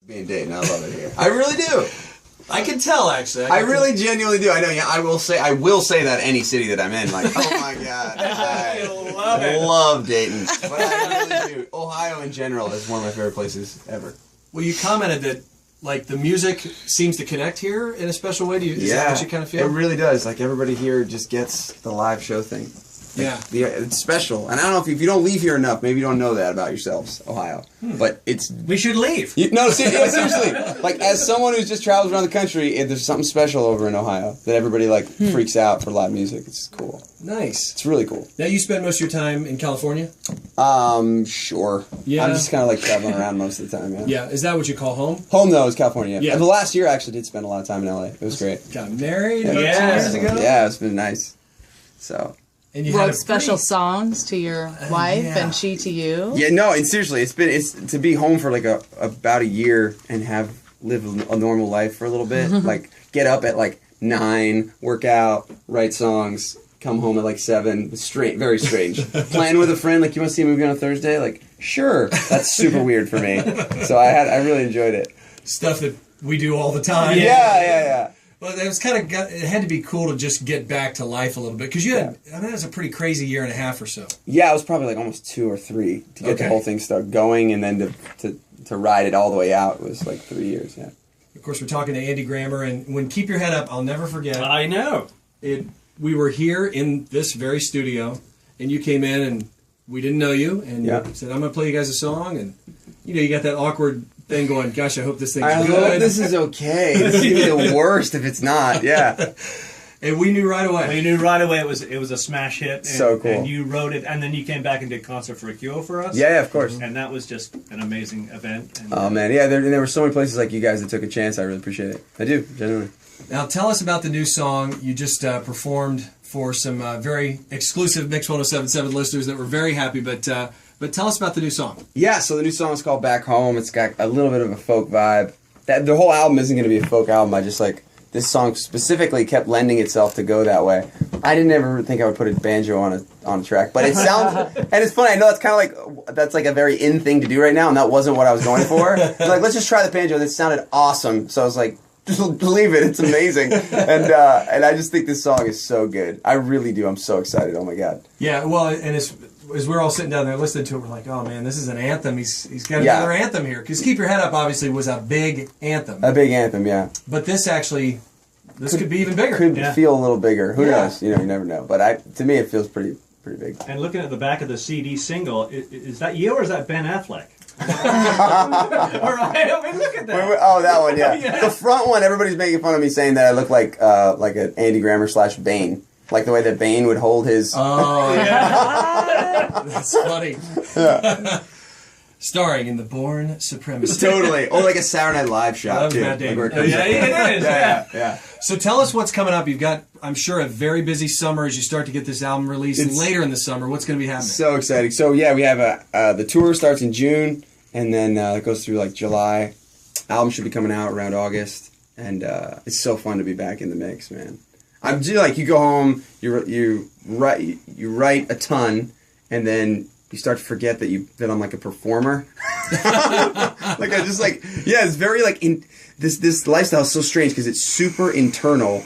Being Dayton, I love it here. I really do. I can tell, actually. I really genuinely do. I know. Yeah, I will say that any city that I'm in, like, oh my god, I love Dayton. But I really do. Ohio in general is one of my favorite places ever. Well, you commented that like the music seems to connect here in a special way. Is that what you kind of feel? It really does. Like everybody here just gets the live show thing. It's special, and I don't know if you don't leave here enough, maybe you don't know that about yourselves, Ohio. But we should leave. Seriously. Like as someone who's just travels around the country, there's something special over in Ohio that everybody like freaks out for live music. It's cool. Nice. It's really cool. Now you spend most of your time in California? Sure. Yeah. I'm just kind of like traveling around most of the time. Yeah. Yeah. Is that what you call home? Home though is California. Yeah. And the last year I actually did spend a lot of time in LA. It was great. Got married 2 Yeah. years ago. Yeah, it's been nice. So. And you wrote special songs to your wife and she to you? Yeah, no, and seriously, it's to be home for like about a year and live a normal life for a little bit. Like get up at like 9, work out, write songs, come home at like 7. It's very strange. Plan with a friend, like you want to see a movie on a Thursday? Like, sure. That's super weird for me. So I really enjoyed it. Stuff that we do all the time. Yeah. Well, it was it had to be cool to just get back to life a little bit because that was a pretty crazy year and a half or so. Yeah, it was probably like almost 2 or 3 to get the whole thing start going, and then to ride it all the way out was like 3 years. Yeah. Of course, we're talking to Andy Grammer, and when Keep Your Head Up, I'll never forget. I know we were here in this very studio, and you came in, and we didn't know you, and said, "I'm going to play you guys a song," and you got that awkward thing going, gosh, I hope this thing's good. I hope this is okay. This is going to be the worst if it's not. Yeah. And we knew right away. We knew right away it was a smash hit. And, so cool. And you wrote it, and then you came back and did Concert for a Cure for us. Yeah, of course. And that was just an amazing event. And, oh, man. Yeah, there were so many places like you guys that took a chance. I really appreciate it. I do, genuinely. Now, tell us about the new song you just performed for some very exclusive Mix 107.7 listeners that were very happy, but tell us about the new song. Yeah, so the new song is called Back Home. It's got a little bit of a folk vibe. The whole album isn't going to be a folk album. I just this song specifically kept lending itself to go that way. I didn't ever think I would put a banjo on a track, but it sounds, and it's funny, I know that's like a very in thing to do right now, and that wasn't what I was going for. Like, let's just try the banjo. This sounded awesome. So I was like, just believe it, it's amazing. And I just think this song is so good. I really do. I'm so excited. Oh my God. Yeah, well, and as we're all sitting down there listening to it, we're like, oh man, this is an anthem. He's got another anthem here. Because Keep Your Head Up obviously was a big anthem. A big anthem, yeah. But this could be even bigger. Could feel a little bigger. Who knows? You never know. But to me, it feels pretty big. And looking at the back of the CD single, is that you or is that Ben Affleck? All right, I mean, look at that. Oh, that one, yeah. The front one, everybody's making fun of me saying that I look like an Andy Grammer / Bane. Like the way that Bane would hold his... Oh, yeah. That's funny. Yeah. Starring in The Bourne Supremacy. Totally. Or like a Saturday Night Live shot, too. Matt Damon. Like it is. Yeah. So tell us what's coming up. You've got, I'm sure, a very busy summer as you start to get this album released. Later in the summer, what's going to be happening? So exciting. So, yeah, we have the tour starts in June, and then it goes through like July. Album should be coming out around August, and it's so fun to be back in the mix, man. I'm just like, you go home, you write a ton, and then you start to forget that I'm like a performer. It's very like this lifestyle is so strange because it's super internal,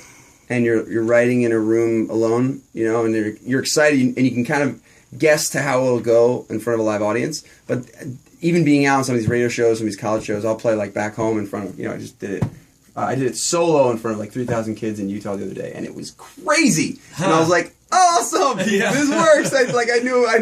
and you're writing in a room alone, and you're excited and you can kind of guess to how it'll go in front of a live audience. But even being out on some of these radio shows, some of these college shows, I'll play like back home in front of, I just did it. I did it solo in front of like 3,000 kids in Utah the other day, and it was crazy. And I was like, awesome! Yeah. This works! I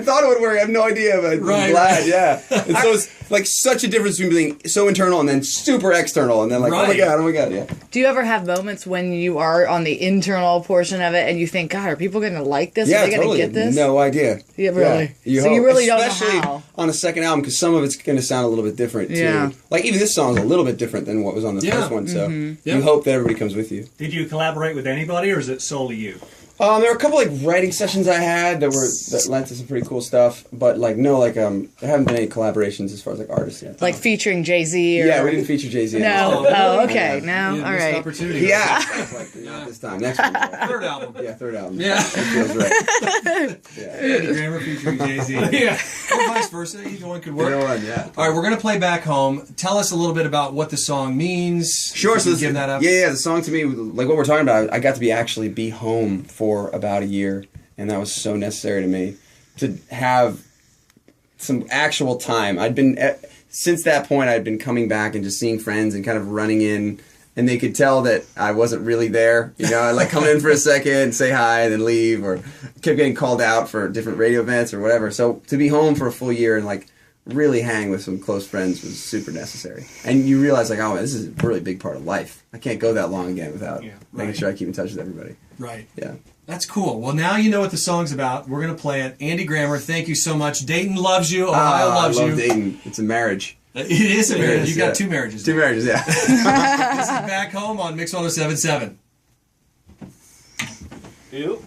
thought it would work. I have no idea, but I'm glad, yeah. And so it's like such a difference between being so internal and then super external, and then like, oh my God, yeah. Do you ever have moments when you are on the internal portion of it and you think, God, are people going to like this? Yeah, are they going to get this? No idea. Yeah, really? Yeah, you really don't know Especially how. on a second album, because some of it's going to sound a little bit different, too. Yeah. Like, even this song's a little bit different than what was on the first one, so you hope that everybody comes with you. Did you collaborate with anybody, or is it solely you? There were a couple like writing sessions I had that led to some pretty cool stuff, but like no, like there haven't been any collaborations as far as like artists yet. Like featuring Jay-Z? Or... Yeah, we didn't feature Jay-Z. No. Oh, okay. No. All right. Opportunity. Yeah. Like, not this time. Next one. Third album. Yeah, third album. Yeah. That feels right. Yeah. Andy Grammer featuring Jay-Z. Yeah. Or vice versa. Either one could work. Either one, yeah. All right, we're going to play Back Home. Tell us a little bit about what the song means. Sure. So give that up. Yeah. The song to me, like what we're talking about, I got to be home for about a year, and that was so necessary to me to have some actual time. Since that point, I'd been coming back and just seeing friends and kind of running in, and they could tell that I wasn't really there. You know, I'd like come in for a second, say hi, and then leave, or kept getting called out for different radio events or whatever. So to be home for a full year and like really hang with some close friends was super necessary. And you realize like, oh, this is a really big part of life. I can't go that long again without making sure I keep in touch with everybody. Right. Yeah. That's cool. Well, now you know what the song's about. We're going to play it. Andy Grammer, thank you so much. Dayton loves you. Ohio loves you. I love Dayton. It's a marriage. It is a marriage. Is, You got two marriages. Two marriages, yeah. This is Back Home on Mix 107.7. Ew.